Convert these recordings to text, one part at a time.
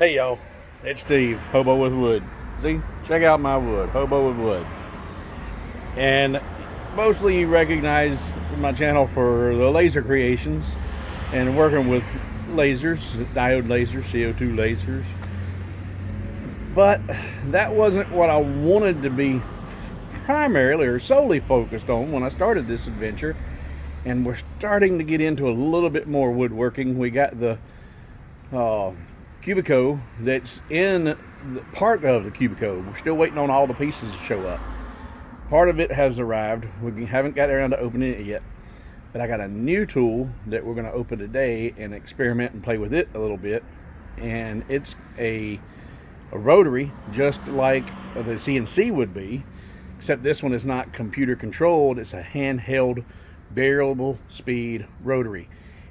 Hey y'all, it's Steve, Hobo with Wood. See, check out my wood, Hobo with Wood. And mostly you recognize my channel for the laser creations and working with lasers, diode lasers, CO2 lasers. But that wasn't what I wanted to be primarily or solely focused on when I started this adventure. And we're starting to get into a little bit more woodworking. We got the cubico that's in the part of the cubico. We're still waiting on all the pieces to show up. Part of it has arrived. We haven't got around to opening it yet, but I got a new tool that we're going to open today and experiment and play with it a little bit. And it's a rotary, just like the CNC would be, except this one is not computer controlled. It's a handheld variable speed rotary,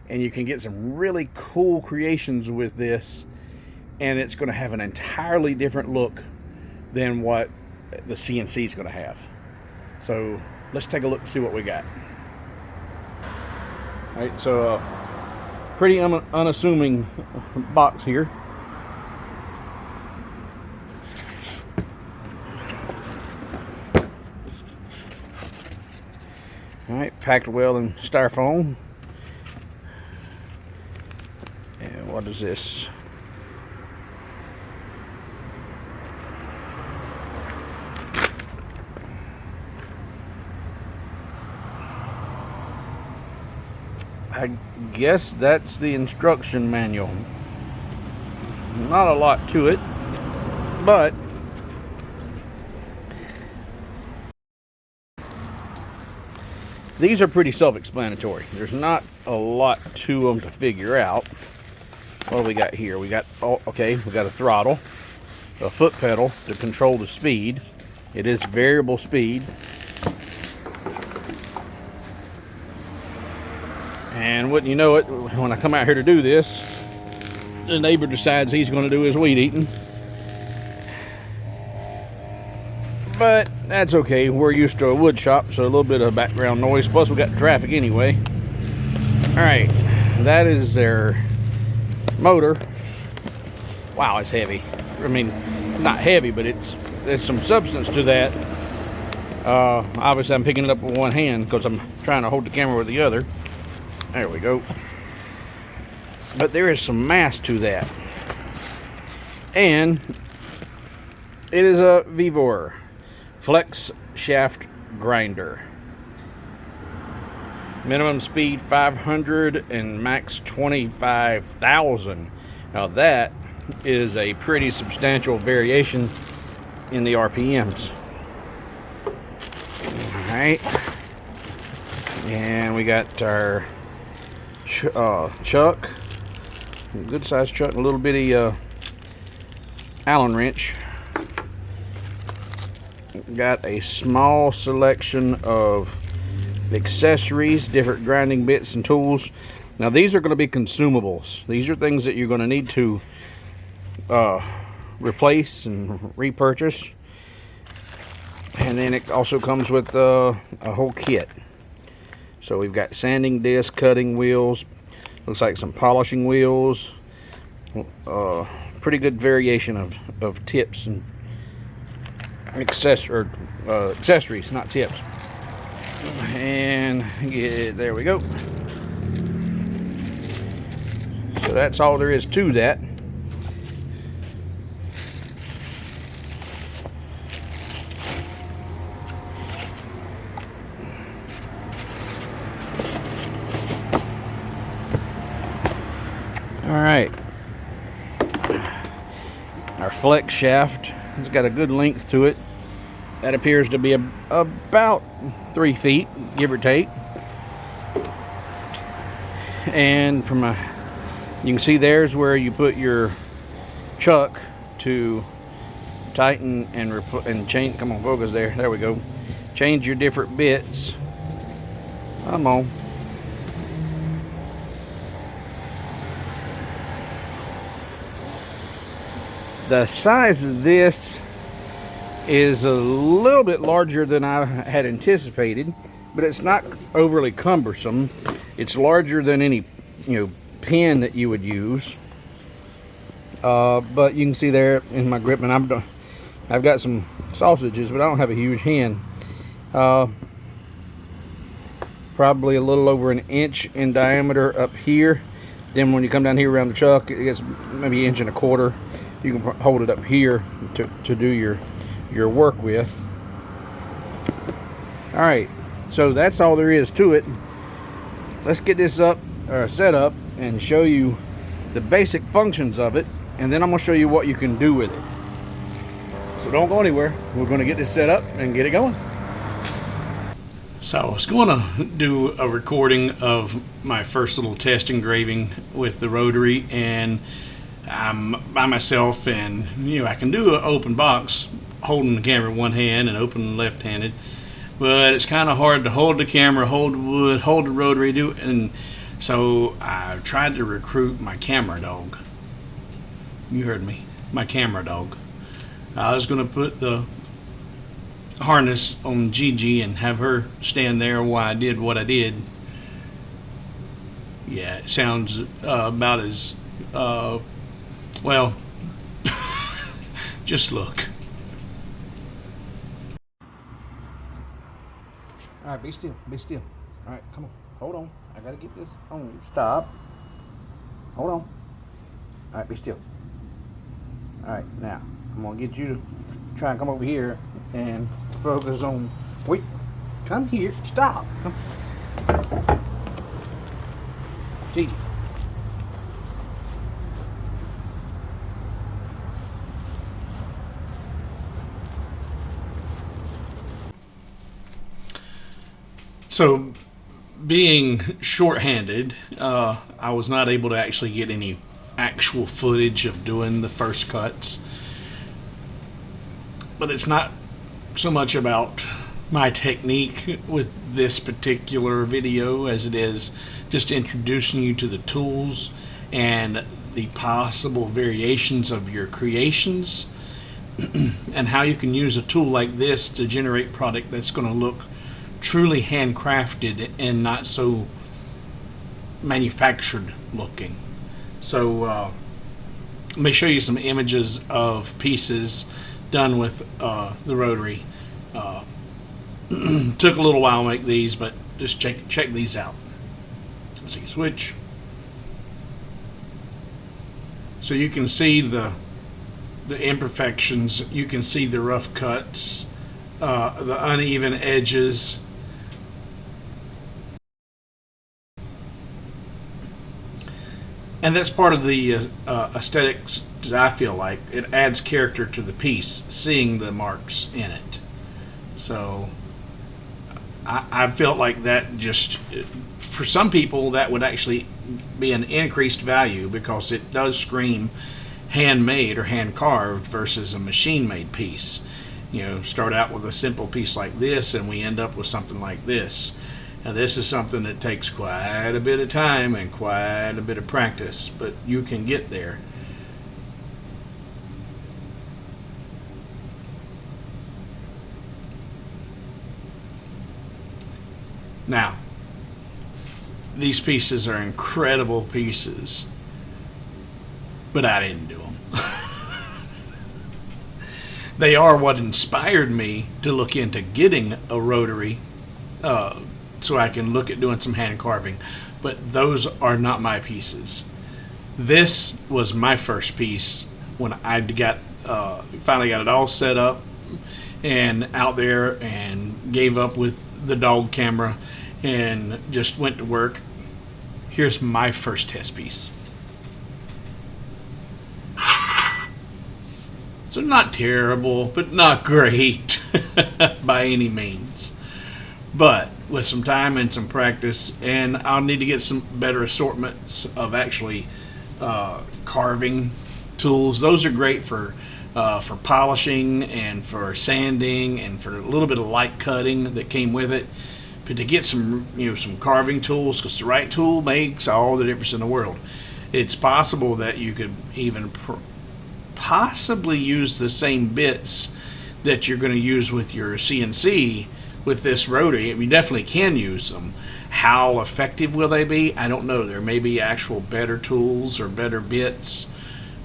and you can get some really cool creations with this, and it's going to have an entirely different look than what the CNC is going to have. So let's take a look and see what we got. All right, so pretty unassuming box here. All right, packed well in styrofoam. And what is this? I guess that's the instruction manual. Not a lot to it, but these are pretty self-explanatory. There's not a lot to them to figure out. What do we got here? We got, we got a throttle, a foot pedal to control the speed. It is variable speed. And wouldn't you know it, when I come out here to do this, the neighbor decides he's going to do his weed eating. But that's okay. We're used to a wood shop, so a little bit of background noise. Plus, we got traffic anyway. All right, that is their motor. Wow, it's heavy. I mean, not heavy, but there's some substance to that. Obviously, I'm picking it up with one hand because I'm trying to hold the camera with the other. There we go. But there is some mass to that. And it is a Vevor flex shaft grinder. Minimum speed 500 and max 25,000. Now that is a pretty substantial variation in the RPMs. All right. And we got our chuck, good sized chuck, a little bitty Allen wrench. Got a small selection of accessories, different grinding bits and tools. Now these are going to be consumables. These are things that you're going to need to replace and repurchase. And then it also comes with a whole kit. So we've got sanding disc, cutting wheels, looks like some polishing wheels, pretty good variation of tips and accessories, not tips. And there we go. So that's all there is to that. All right, our flex shaft has got a good length to it. That appears to be about 3 feet, give or take. And you can see there's where you put your chuck to tighten and change. Come on, focus there. There we go. Change your different bits. Come on. The size of this is a little bit larger than I had anticipated, but it's not overly cumbersome. It's larger than any pin that you would use. But you can see there in my grip, and I've got some sausages, but I don't have a huge hand. Probably a little over 1 inch in diameter up here. Then when you come down here around the chuck, it gets maybe 1.25 inches. You can hold it up here to do your work with. All right, so that's all there is to it. Let's get this set up and show you the basic functions of it, and then I'm going to show you what you can do with it. So don't go anywhere. We're going to get this set up and get it going. So I was going to do a recording of my first little test engraving with the rotary, and I'm by myself, and I can do an open box holding the camera in one hand and open left-handed, but it's kind of hard to hold the camera, hold the wood, hold the rotary, and so I tried to recruit my camera dog. You heard me, my camera dog. I was going to put the harness on Gigi and have her stand there while I did what I did. Yeah, it sounds about as well. Just look. All right, be still, be still. All right, come on, hold on. I gotta get this on. Stop. Hold on. All right, be still. All right, now I'm gonna get you to try and come over here and focus on. Wait, come here. Stop. Come. Gigi. So, being short-handed, I was not able to actually get any actual footage of doing the first cuts. But it's not so much about my technique with this particular video as it is just introducing you to the tools and the possible variations of your creations and how you can use a tool like this to generate product that's going to look truly handcrafted and not so manufactured looking. So let me show you some images of pieces done with the rotary. Took a little while to make these, but just check these out. Let's see, switch. So you can see the imperfections. You can see the rough cuts, the uneven edges. And that's part of the aesthetics that I feel like. It adds character to the piece, seeing the marks in it. So I felt like that just, for some people, that would actually be an increased value because it does scream handmade or hand carved versus a machine made piece. Start out with a simple piece like this and we end up with something like this. Now this is something that takes quite a bit of time and quite a bit of practice, but you can get there. Now, these pieces are incredible pieces, but I didn't do them. They are what inspired me to look into getting a rotary so I can look at doing some hand carving, but those are not my pieces. This was my first piece when I finally got it all set up and out there and gave up with the dog camera and just went to work. Here's my first test piece. So not terrible, but not great by any means. But with some time and some practice, and I'll need to get some better assortments of actually carving tools. Those are great for polishing and for sanding and for a little bit of light cutting that came with it. But to get some some carving tools, because the right tool makes all the difference in the world. It's possible that you could even possibly use the same bits that you're going to use with your CNC with this rotary. You definitely can use them. How effective will they be? I don't know. There may be actual better tools or better bits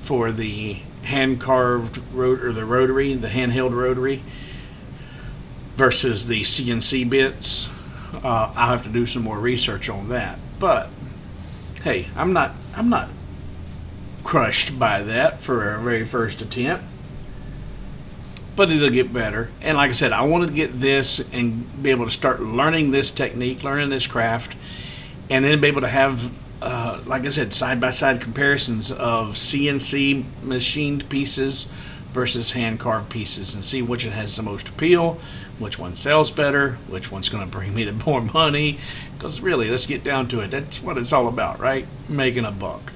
for the hand-carved the rotary, the handheld rotary, versus the CNC bits. I'll have to do some more research on that. But hey, I'm not crushed by that for our very first attempt. But it'll get better. And like I said, I wanted to get this and be able to start learning this technique, learning this craft, and then be able to have, like I said, side-by-side comparisons of CNC machined pieces versus hand-carved pieces, and see which one has the most appeal, which one sells better, which one's going to bring me the more money. Because really, let's get down to it. That's what it's all about, right? Making a buck.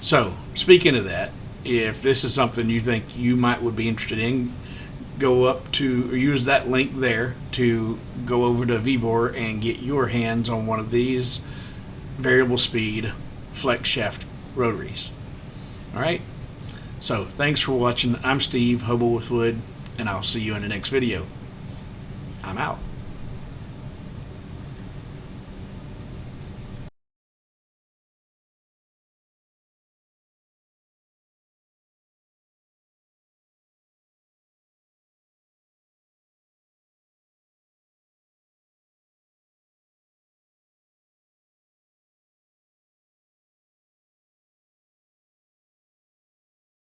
So, speaking of that, if this is something you think you would be interested in, go up to, or use that link there to go over to Vevor and get your hands on one of these variable speed flex shaft rotaries. Alright, so thanks for watching. I'm Steve, Hobo with Wood, and I'll see you in the next video. I'm out.